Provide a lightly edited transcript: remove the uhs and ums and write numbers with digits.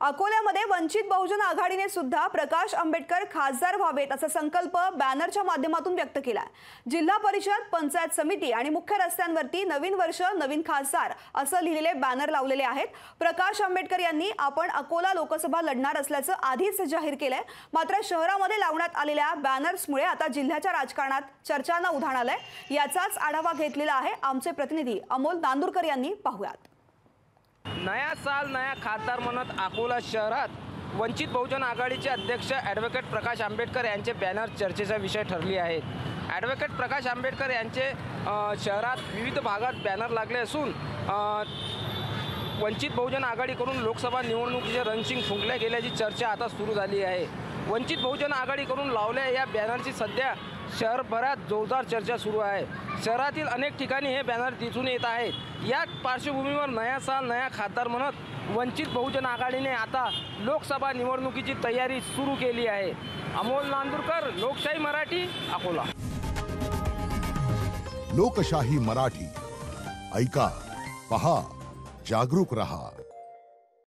अकोल्यामध्ये वंचित बहुजन आघाडीने सुद्धा प्रकाश आंबेडकर खासदार व्हावेत असा संकल्प बॅनरच्या माध्यमातून व्यक्त केला। जिल्हा परिषद, पंचायत समिती आणि मुख्य रस्त्यांवरती नवीन वर्ष नवीन खासदार असं लिहिलेले बॅनर लावलेले आहेत। प्रकाश आंबेडकर यांनी आपण अकोला लोकसभा लढणार असल्याचं आधीच जाहीर केलंय। मात्र शहरामध्ये लावण्यात आलेल्या बॅनर्समुळे आता जिल्ह्याच्या राजकारणात चर्चांना उधाण आलंय। याचाच आढावा घेतलेला आहे आमचे प्रतिनिधी अमोल नांदुरकर यांनी। पाहूयात। नया साल नया खासदार म्हणत अकोला शहरात वंचित बहुजन आघाडीचे अध्यक्ष ॲडव्होकेट प्रकाश आंबेडकर यांचे बॅनर चर्चेचा विषय ठरले आहेत। ॲडव्होकेट प्रकाश आंबेडकर यांचे शहरात विविध भागात बॅनर लागले असून वंचित बहुजन आघाडीकडून लोकसभा निवडणुकीचे रणशिंग फुंकले गेल्याची चर्चा आता सुरू झाली आहे। वंचित बहुजन आघाडीकडून लावलेल्या या बॅनरची सध्या शहरभरात जोरदार चर्चा सुरू आहे। शहरातील अनेक ठिकाणी हे बॅनर दिसून येत आहेत। या पार्श्वभूमीवर नया साल नया खासदार म्हणत वंचित बहुजन आघाडीने आता लोकसभा निवडणुकीची तयारी सुरू केली आहे। अमोल नांदुरकर, लोकशाही मराठी, अकोला। लोकशाही मराठी, ऐका, पहा, जागरूक रहा।